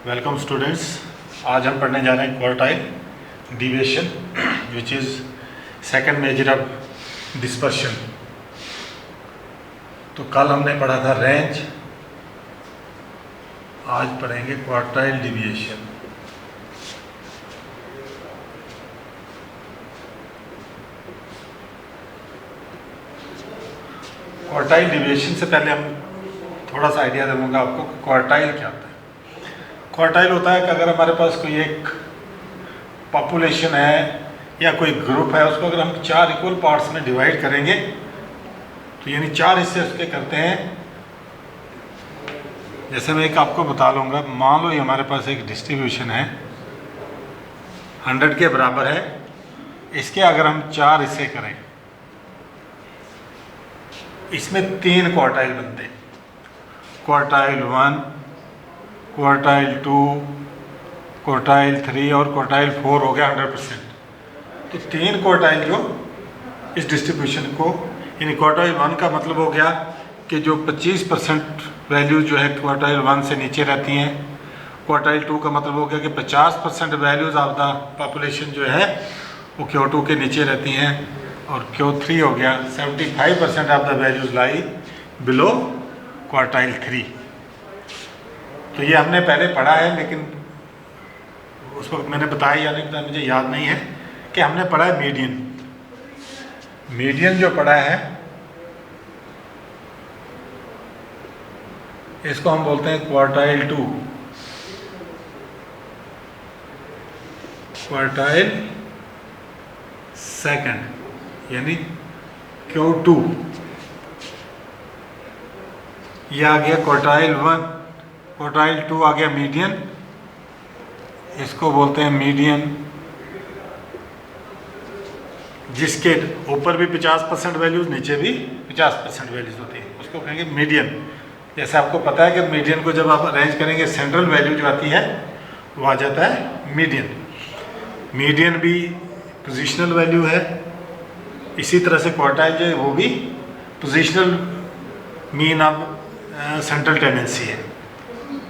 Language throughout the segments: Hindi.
Welcome students. आज हम पढ़ने जा रहे हैं quartile deviation which is second measure of dispersion. तो कल हमने पढ़ा था रेंज, आज पढ़ेंगे क्वार्टाइल डिविएशन। क्वार्टाइल डिविएशन से पहले हम थोड़ा सा आइडिया दूंगा आपको कि क्वार्टाइल क्या होता है। क्वार्टाइल होता है कि अगर हमारे पास कोई एक पॉपुलेशन है या कोई ग्रुप है, उसको अगर हम 4 इक्वल पार्ट्स में डिवाइड करेंगे तो यानी 4 हिस्से उसके करते हैं। जैसे मैं एक आपको बता लूँगा, मान लो ये हमारे पास एक डिस्ट्रीब्यूशन है 100 के बराबर है। इसके अगर हम 4 हिस्से करें, इसमें 3 क्वार्टाइल बनते हैं, क्वार्टाइल 1, क्वार्टाइल 2, क्वार्टाइल 3 और क्वार्टाइल 4 हो गया 100%। तो 3 क्वार्टाइल जो इस डिस्ट्रीब्यूशन को, यानी क्वार्टाइल 1 का मतलब हो गया कि जो 25% वैल्यू जो है क्वार्टाइल 1 से नीचे रहती हैं। क्वार्टाइल 2 का मतलब हो गया कि 50% वैल्यूज़ ऑफ द पॉपुलेशन जो है वो Q2 के नीचे रहती हैं। और Q3 हो गया 75% of the values lie below quartile 3। तो ये हमने पहले पढ़ा है, लेकिन उस वक्त मैंने बताया या नहीं बताया मुझे याद नहीं है कि हमने पढ़ा है मीडियन। मीडियन जो पढ़ा है इसको हम बोलते हैं क्वार्टाइल 2, क्वार्टाइल सेकंड यानी Q2। यह आ गया क्वार्टाइल 1, क्वार्टाइल 2 आ गया मीडियन, इसको बोलते हैं मीडियन, जिसके ऊपर भी 50% वैल्यूज, नीचे भी 50% वैल्यूज होती है, उसको कहेंगे मीडियन। जैसे आपको पता है कि मीडियन को जब आप अरेंज करेंगे, सेंट्रल वैल्यू जो आती है वो आ जाता है मीडियन। मीडियन भी पोजीशनल वैल्यू है, इसी तरह से क्वार्टाइल जो है वो भी positional mean of central tendency है।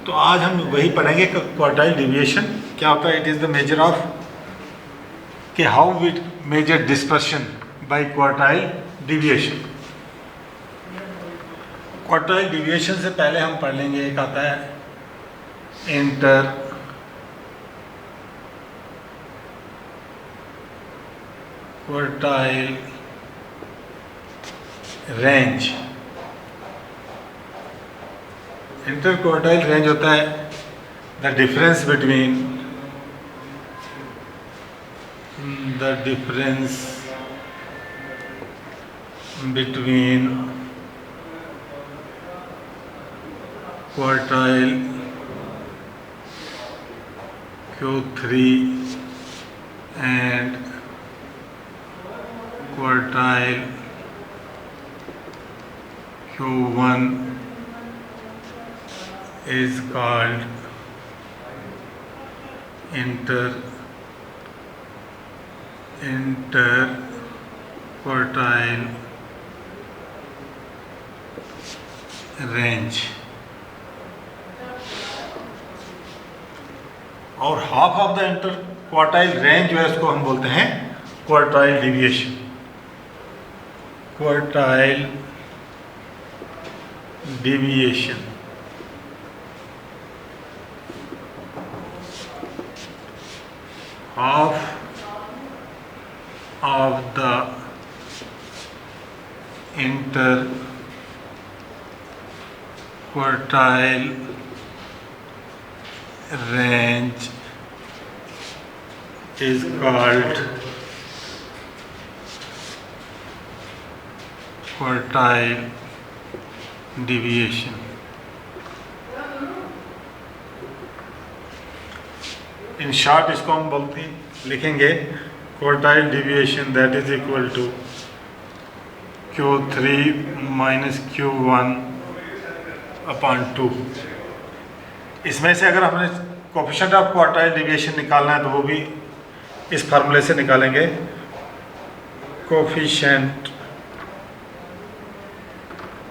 तो आज हम वही पढ़ेंगे कि क्वार्टाइल डिविएशन क्या होता है। It is the measure of कि how we measure dispersion by quartile deviation. Quartile deviation से पहले हम पढ़ लेंगे, एक आता है inter quartile range. Inter quartile range होता है the difference between quartile Q3 and quartile Q1 is called interquartile range। और half of the interquartile range जो है उसको हम बोलते हैं quartile deviation. Quartile deviation half of the interquartile range is called quartile deviation। In short इसको हम बोलते लिखेंगे quartile deviation that is equal to Q3 minus Q1 upon 2। इसमें से अगर हमने कोफिशिएंट ऑफ क्वार्टाइल डिविएशन निकालना है तो वो भी इस फार्मूले से निकालेंगे, coefficient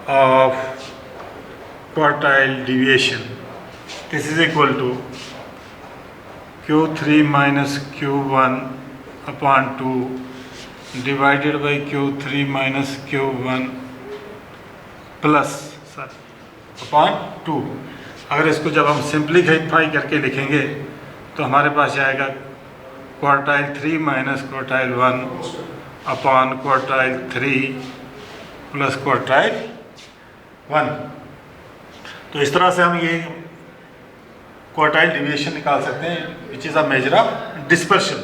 of quartile deviation. This is equal to Q3 minus Q1 upon 2 divided by Q3 minus Q1 plus upon 2। अगर इसको जब हम सिंप्लीफाई करके लिखेंगे तो हमारे पास आएगा quartile 3 minus quartile 1 upon quartile 3 plus quartile 1। तो इस तरह से हम ये क्वार्टाइल डिविएशन निकाल सकते हैं which is a measure of dispersion.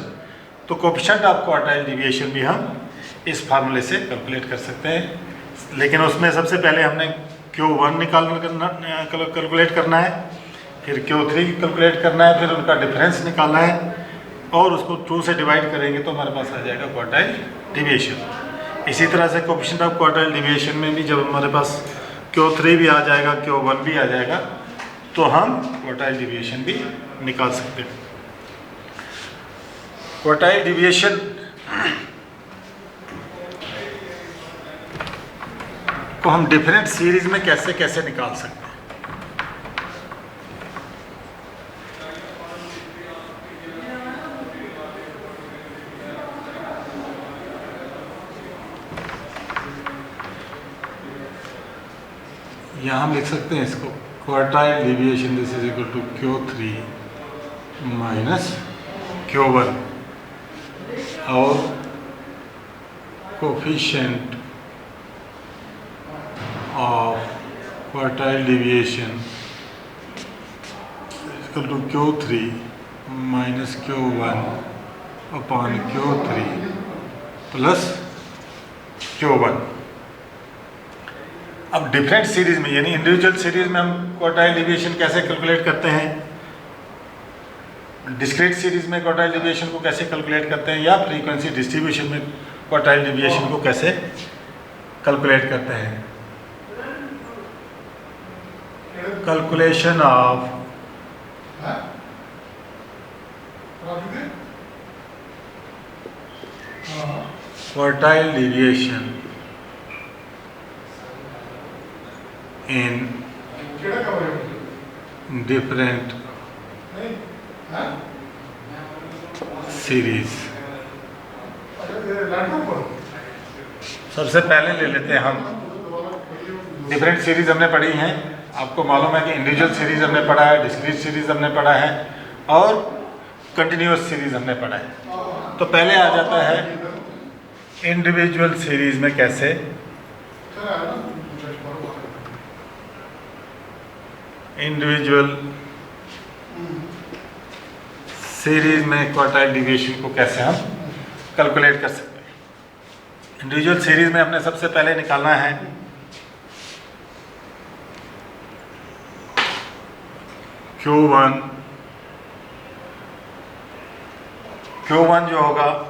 तो कोएफिशिएंट ऑफ क्वार्टाइल डिविएशन भी हम इस फार्मूले से कैलकुलेट कर सकते हैं, लेकिन उसमें सबसे पहले हमने Q1 कैलकुलेट करना है, फिर Q3 कैलकुलेट करना है, फिर उनका डिफरेंस निकालना है और उसको 2 से डिवाइड करेंगे तो हमारे पास आ जाएगा क्वार्टाइल डिविएशन। इसी तरह से कोएफिशिएंट ऑफ क्वार्टाइल डिविएशन में भी जब हमारे पास Q3 भी आ जाएगा, Q1 भी आ जाएगा, तो हम क्वार्टाइल डिविएशन भी निकाल सकते हैं। क्वार्टाइल डिविएशन को हम डिफरेंट सीरीज में कैसे कैसे निकाल सकते हैं। यहाँ हम लिख सकते हैं इसको quartile deviation this is equal to Q3 minus Q1 और coefficient of quartile deviation equal to Q3 minus Q1 upon Q3 plus Q1। अब डिफरेंट सीरीज में यानी इंडिविजुअल सीरीज में हम क्वार्टाइल डिविएशन कैसे कैलकुलेट करते हैं, डिस्क्रीट सीरीज में क्वार्टाइल डिविएशन को कैसे कैलकुलेट करते हैं, या फ्रीक्वेंसी डिस्ट्रीब्यूशन में क्वार्टाइल डिविएशन को कैसे कैलकुलेट करते हैं। Calculation of quartile deviation in different series। सबसे पहले ले लेते हैं हम डिफरेंट सीरीज हमने पढ़ी हैं। आपको मालूम है कि इंडिविजुअल सीरीज हमने पढ़ा है, डिस्क्रीट सीरीज हमने पढ़ा है और कंटिन्यूअस सीरीज हमने पढ़ा है। तो पहले आ जाता है इंडिविजुअल सीरीज में कैसे इंडिविजुअल सीरीज में क्वार्टाइल डिविएशन को कैसे हम कैलकुलेट कर सकते हैं। इंडिविजुअल सीरीज में हमने सबसे पहले निकालना है Q1 जो होगा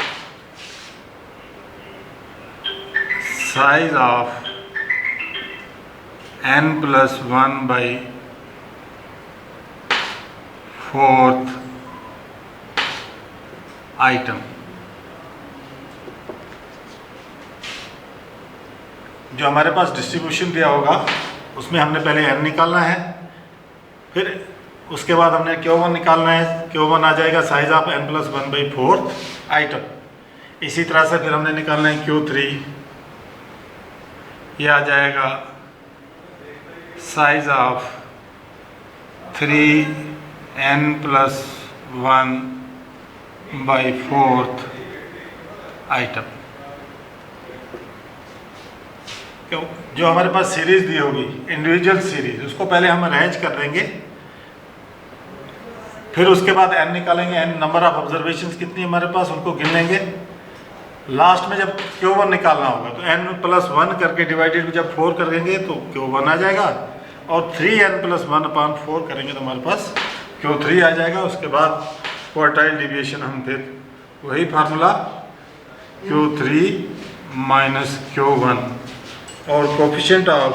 size of n+1 by 4th item. जो हमारे पास डिस्ट्रीब्यूशन दिया होगा उसमें हमने पहले n निकालना है, फिर उसके बाद हमने Q1 निकालना है। Q1 आ जाएगा size of n+1 by 4th item. इसी तरह से फिर हमने निकालना है Q3, ये आ जाएगा size of 3n+1 by 4th item. क्यों, जो हमारे पास सीरीज दी होगी इंडिविजुअल सीरीज, उसको पहले हम अरेंज कर देंगे, फिर उसके बाद n निकालेंगे, n नंबर ऑफ ऑब्जर्वेशंस कितनी हमारे पास उनको गिन लेंगे। लास्ट में जब Q1 निकालना होगा तो n+1 करके डिवाइडेड जब 4 करेंगे तो Q1 आ जाएगा, और 3n+1/4 करेंगे तो हमारे पास Q3 आ जाएगा। उसके बाद क्वार्टाइल डिविएशन हम फिर वही फार्मूला Q3 माइनस Q1 और कोएफिशिएंट ऑफ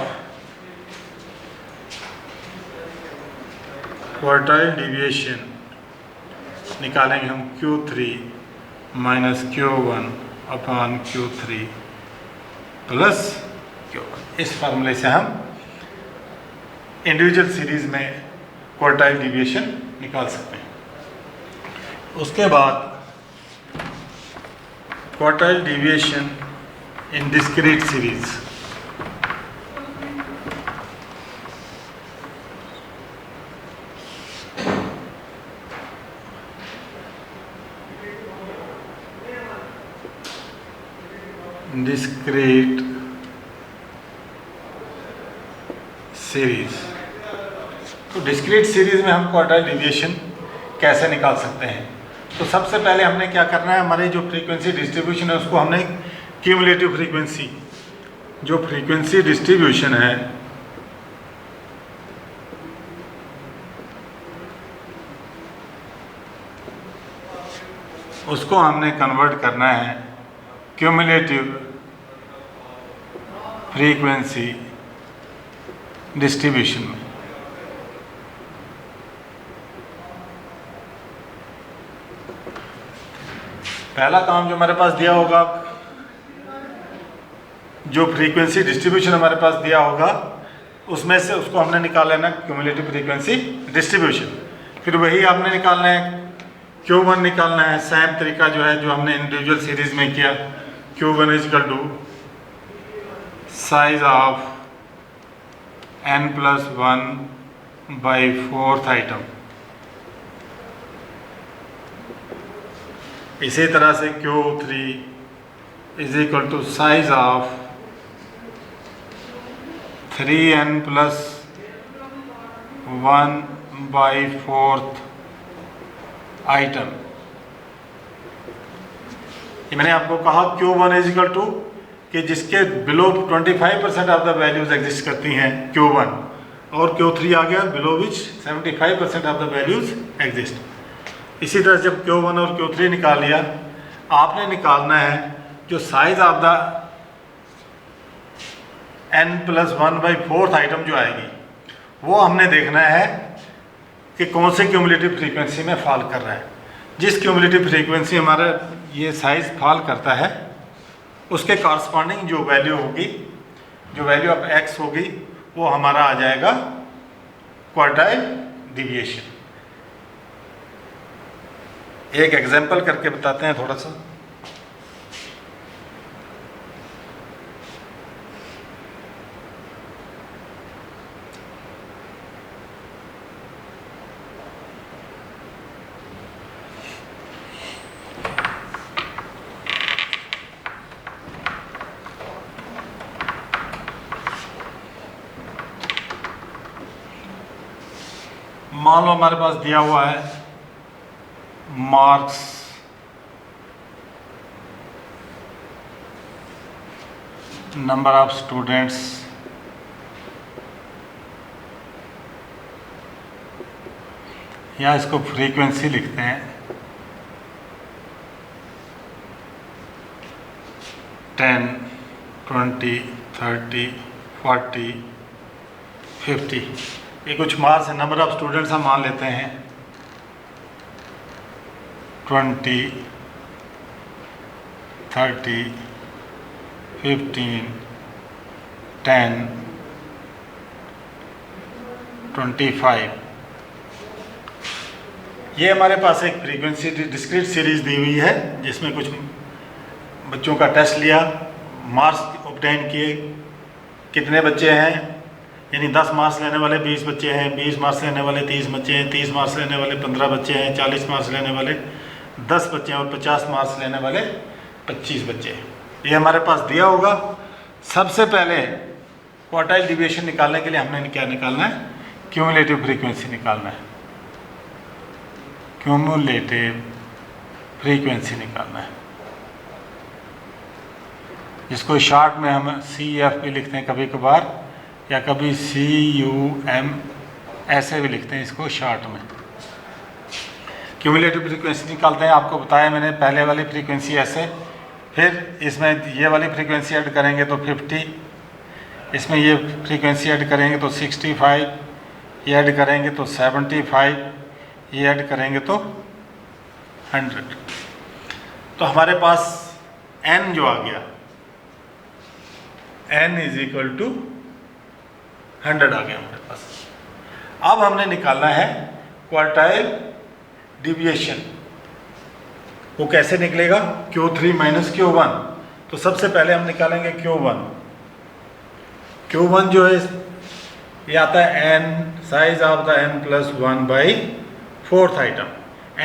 क्वार्टाइल डिविएशन निकालेंगे हम Q3 minus Q1 upon Q3 plus Q1। इस फार्मूले से हम इंडिविजुअल सीरीज में क्वार्टाइल डिविएशन निकाल सकते हैं। उसके बाद क्वार्टाइल डिविएशन इन डिस्क्रीट सीरीज। Discrete series. तो डिस्क्रीट सीरीज में हम क्वार्टाइल डिविएशन कैसे निकाल सकते हैं? तो सबसे पहले हमने क्या करना है, हमारी जो फ्रीक्वेंसी डिस्ट्रीब्यूशन है उसको हमने क्यूमुलेटिव फ्रीक्वेंसी, जो फ्रीक्वेंसी डिस्ट्रीब्यूशन है उसको हमने कन्वर्ट करना है क्यूमुलेटिव फ्रीक्वेंसी डिस्ट्रीब्यूशन में। पहला काम जो हमारे पास दिया होगा, जो फ्रीक्वेंसी डिस्ट्रीब्यूशन हमारे पास दिया होगा उसमें से उसको हमने निकाल लेना क्यूमुलेटिव फ्रीक्वेंसी डिस्ट्रीब्यूशन। फिर वही आपने निकालना है Q1 निकालना है। सेम तरीका जो है जो हमने इंडिविजुअल सीरीज में किया, Q1 is equal to size of n+1/4 item. इसी तरह से Q3 is equal to size of 3n+1/4 item. ये मैंने आपको कहा Q1 इज इक्वल टू कि जिसके below 25% of the values exist करती हैं Q1, और Q3 आ गया below which 75% of the values exist. इसी तरह जब Q1 और Q3 निकाल लिया, आपने निकालना है जो size of the n+1/4 item जो आएगी, वो हमने देखना है कि कौन से क्यूमुलेटिव फ्रीक्वेंसी में फॉल कर रहा है। जिस क्यूमुलेटिव फ्रीक्वेंसी हमारा ये साइज फॉल करता है उसके कॉरस्पॉन्डिंग जो वैल्यू होगी, जो वैल्यू ऑफ x होगी, वो हमारा आ जाएगा क्वार्टाइल डिविएशन। एक एग्जांपल करके बताते हैं थोड़ा सा। मान लो हमारे पास दिया हुआ है मार्क्स नंबर ऑफ स्टूडेंट्स या इसको फ्रीक्वेंसी लिखते हैं 10, 20, 30, 40, 50। ये कुछ मार्क्स है। नंबर ऑफ स्टूडेंट्स हम मान लेते हैं 20, 30, 15, 10, 25। ये हमारे पास एक फ्रीक्वेंसी डिस्क्रीट सीरीज दी हुई है जिसमें कुछ बच्चों का टेस्ट लिया, मार्क्स ऑब्टेन किए। कितने बच्चे हैं, यानी 10 मार्क्स लेने वाले 20 बच्चे हैं, 20 मार्क्स लेने वाले 30 बच्चे हैं, 30 मार्क्स लेने वाले 15 बच्चे हैं, 40 मार्क्स लेने वाले 10 बच्चे हैं और 50 मार्क्स लेने वाले 25 बच्चे हैं। ये हमारे पास दिया होगा। सबसे पहले क्वार्टाइल डिविएशन निकालने के लिए हमने क्या निकालना है, क्यूमुलेटिव फ्रीक्वेंसी निकालना है। क्यूमुलेटिव फ्रीक्वेंसी निकालना है, जिसको शॉर्ट में हम CF भी लिखते हैं कभी कभार, या कभी CUM ऐसे भी लिखते हैं इसको शॉर्ट में। क्यूमुलेटिव फ्रीक्वेंसी निकालते हैं, आपको बताया मैंने पहले वाली फ्रीक्वेंसी ऐसे, फिर इसमें ये वाली फ्रीक्वेंसी ऐड करेंगे तो 50, इसमें ये फ्रीक्वेंसी ऐड करेंगे तो 65, ये ऐड करेंगे तो 75, ये ऐड करेंगे तो 100। तो हमारे पास n जो आ गया, n इज इक्वल टू 100 आ गया हमारे पास। अब हमने निकालना है क्वार्टाइल डिविएशन वो कैसे निकलेगा, Q3 माइनस Q1। तो सबसे पहले हम निकालेंगे Q1। Q1 जो है ये आता है n, size of the n plus 1/4 item.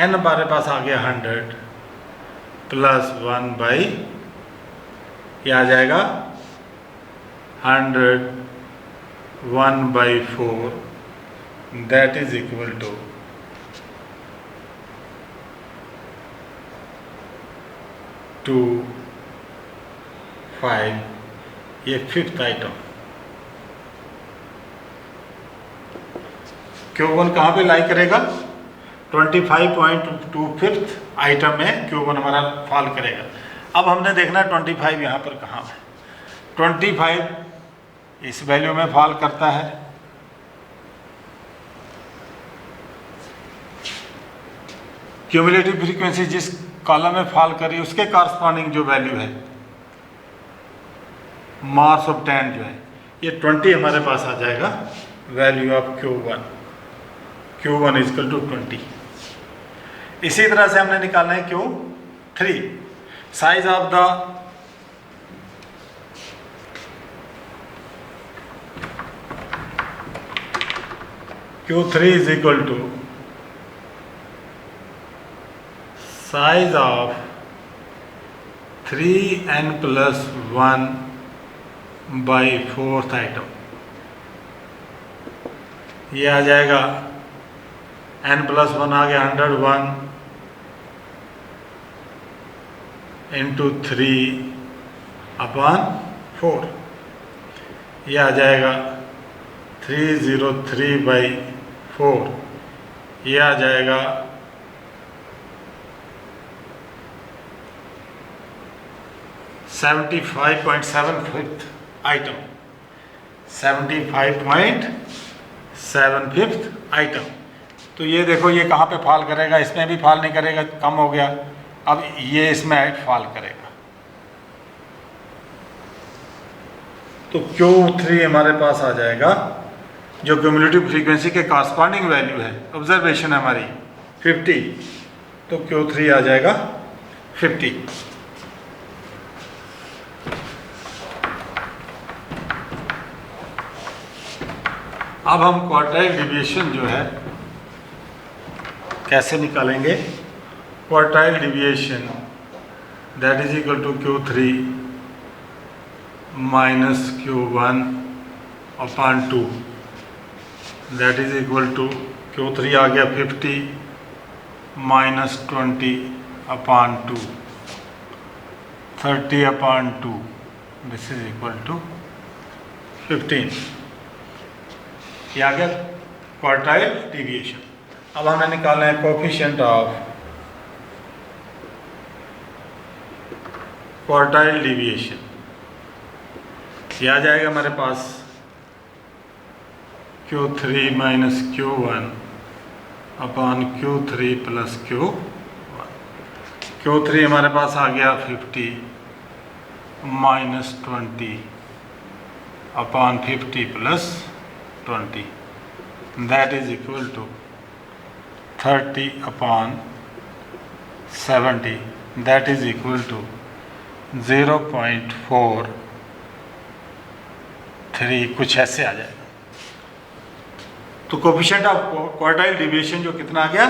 n हमारे पास आ गया 100 प्लस 1 ये आ जाएगा 100 1/4, दैट इज इक्वल टू 2 5, ये फिफ्थ आइटम। Q1 कहाँ पे लाई करेगा, 25.2 फिफ्थ आइटम में Q1 हमारा फॉल करेगा। अब हमने देखना है 25 यहाँ पर कहाँ है। 25 इस वैल्यू में फॉल करता है, क्यूमुलेटिव फ्रीक्वेंसी जिस कॉलम में फॉल करी उसके कॉरस्पॉन्डिंग जो वैल्यू है मास ऑफ 10 जो है ये 20 हमारे पास आ जाएगा value of Q1। Q1 is equal to 20। इसी तरह से हमने निकालना है Q3, size of the Q3 is equal to size of 3n plus 1/4 item. ये आ जाएगा n प्लस 1 आ गया 101 इंटू 3/4, ये आ जाएगा 303/4, ये आ जाएगा 75.75 आइटम, 75.75 आइटम। तो ये देखो ये कहाँ पे फॉल करेगा, इसमें भी फॉल नहीं करेगा, कम हो गया। अब ये इसमें फॉल करेगा। तो Q3 हमारे पास आ जाएगा जो क्यूमुलेटिव फ्रीक्वेंसी के कॉरस्पॉन्डिंग वैल्यू है, ऑब्जर्वेशन है हमारी 50, तो Q3 आ जाएगा 50। अब हम क्वार्टाइल डिविएशन जो है कैसे निकालेंगे। Quartile deviation that is equal to Q3 minus Q1 upon 2, that is equal to Q3 आ गया 50 minus 20 upon 2, 30/2, this is equal to 15। ये आ गया क्वार्टाइल डिविएशन। अब हमें निकालना है कोफिशिएंट ऑफ क्वार्टाइल डिविएशन। ये आ जाएगा हमारे पास Q3 minus Q1 upon Q3 plus Q1। Q3 हमारे पास आ गया 50 minus 20 upon 50 plus 20, that is equal to 30/70, that is equal to 0.43, कुछ ऐसे आ जाएगा। तो कोफिशिएंट ऑफ क्वार्टाइल डिविएशन जो कितना आ गया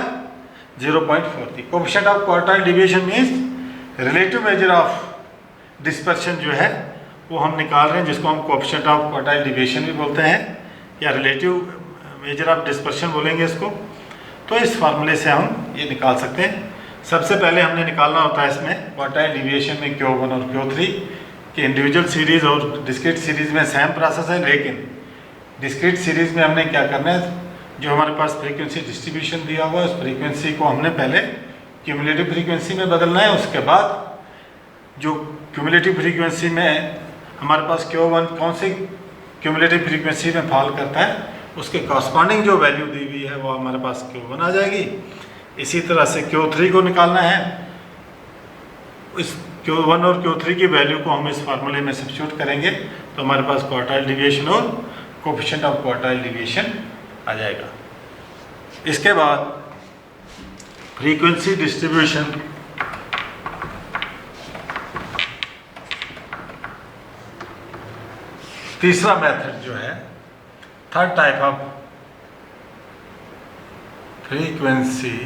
0.43। Coefficient of quartile deviation means relative measure of dispersion जो है वो हम निकाल रहे हैं, जिसको हम कोफिशिएंट ऑफ क्वार्टाइल डिविएशन भी बोलते हैं या रिलेटिव मेजर ऑफ डिस्पर्शन बोलेंगे इसको। तो इस फार्मूले से हम ये निकाल सकते हैं। सबसे पहले हमने निकालना होता है इसमें क्वार्टाइल डिविएशन में Q1 और Q3 कि इंडिविजुअल सीरीज़ और डिस्क्रीट सीरीज़ में सेम प्रोसेस है, लेकिन डिस्क्रीट सीरीज़ में हमने क्या करना है, जो हमारे पास फ्रीक्वेंसी डिस्ट्रीब्यूशन दिया हुआ है उस फ्रीक्वेंसी को हमने पहले क्यूमुलेटिव फ्रीक्वेंसी में बदलना है। उसके बाद जो क्यूमुलेटिव फ्रीक्वेंसी में हमारे पास Q1 कौन सी क्यूमुलेटिव फ्रीक्वेंसी में फॉल करता है उसके कॉरस्पॉन्डिंग जो वैल्यू दी हुई है वो हमारे पास Q1 आ जाएगी। इसी तरह से Q3 को निकालना है, इस Q1 और Q3 की वैल्यू को हम इस फार्मूले में सब्स्टिट्यूट करेंगे तो हमारे पास क्वार्टाइल डिविएशन और कोफिशिएंट ऑफ क्वार्टाइल डिविएशन आ जाएगा। इसके बाद फ्रीक्वेंसी डिस्ट्रीब्यूशन तीसरा मेथड जो है, third type of frequency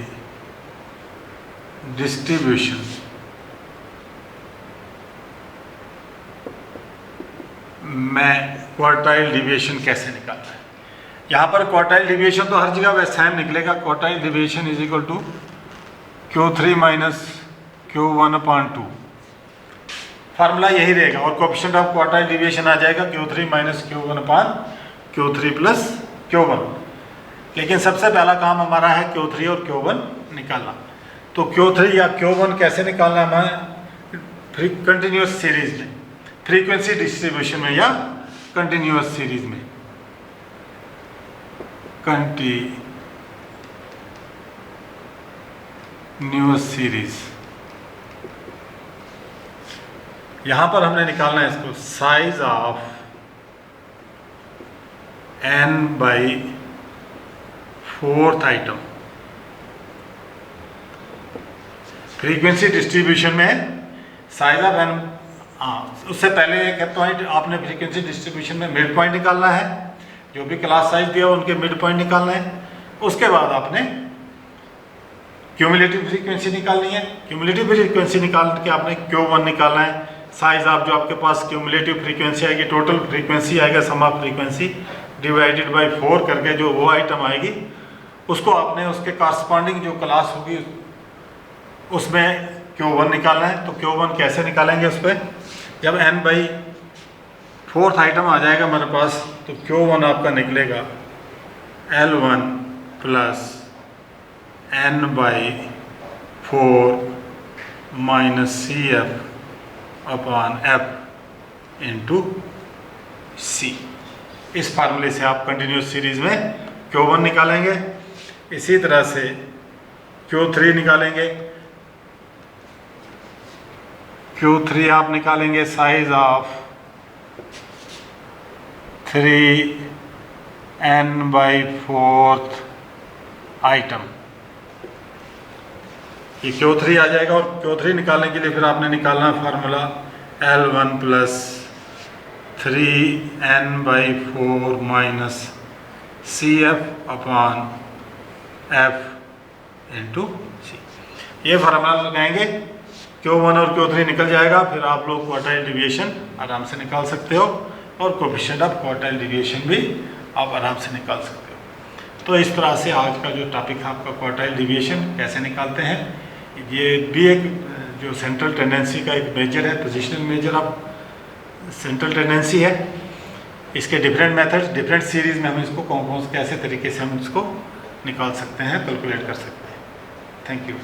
distribution, में क्वार्टाइल डिविएशन कैसे निकालना है। यहाँ पर क्वार्टाइल डिविएशन तो हर जगह वैसा ही निकलेगा। Quartile deviation is equal to Q3 minus Q1/2, formula यही रहेगा। और कोएफिशिएंट ऑफ क्वार्टाइल डिविएशन आ जाएगा Q3 minus Q1/Q3 plus Q1। लेकिन सबसे पहला काम हमारा है Q3 और Q1 निकालना। तो Q3 या Q1 कैसे निकालना है हमें कंटिन्यूस सीरीज में, फ्रीक्वेंसी डिस्ट्रीब्यूशन में या कंटिन्यूस सीरीज में। कंटिन्यूस सीरीज, यहां पर हमने निकालना है इसको size of n/4 item. Frequency distribution में साइज ऑफ n, उससे पहले एक पॉइंट आपने फ्रीक्वेंसी डिस्ट्रीब्यूशन में मिड पॉइंट निकालना है, जो भी क्लास साइज दिया उनके मिड पॉइंट निकालना है। उसके बाद आपने क्यूमुलेटिव फ्रीक्वेंसी निकालनी है। क्यूमुलेटिव फ्रीक्वेंसी निकाल के आपने Q1 निकालना है। साइज ऑफ जो आपके पास क्यूमुलेटिव फ्रीक्वेंसी आएगी, टोटल फ्रीक्वेंसी आएगा सम ऑफ फ्रीक्वेंसी डिवाइडेड बाय 4 करके जो वो आइटम आएगी, उसको आपने उसके कॉरस्पॉन्डिंग जो क्लास होगी उसमें Q1 निकालना है। तो Q1 कैसे निकालेंगे उस पर, जब n/4 आइटम आ जाएगा हमारे पास, तो Q1 आपका निकलेगा L1 plus n/4 minus CF upon F into C। इस फार्मूले से आप कंटिन्यूस सीरीज में Q1 निकालेंगे। इसी तरह से Q3 निकालेंगे। Q3 आप निकालेंगे साइज ऑफ 3n/4 आइटम, ये Q3 आ जाएगा। और Q3 निकालने के लिए फिर आपने निकालना formula L1 plus 3n/4 minus CF upon F into C। ये फार्मूला लगाएंगे, Q1 और Q3 निकल जाएगा। फिर आप लोग क्वार्टाइल डिविएशन आराम से निकाल सकते हो और कोएफिशिएंट ऑफ क्वार्टाइल डिविएशन भी आप आराम से निकाल सकते हो। तो इस तरह से आज का जो टॉपिक है आपका क्वार्टाइल डिविएशन कैसे निकालते हैं, ये भी एक जो सेंट्रल टेंडेंसी का एक मेजर है, positional measure of central tendency है। इसके डिफरेंट मेथड्स, डिफरेंट सीरीज में हम इसको कौन कौन कैसे तरीके से हम इसको निकाल सकते हैं, कैलकुलेट कर सकते हैं। Thank you.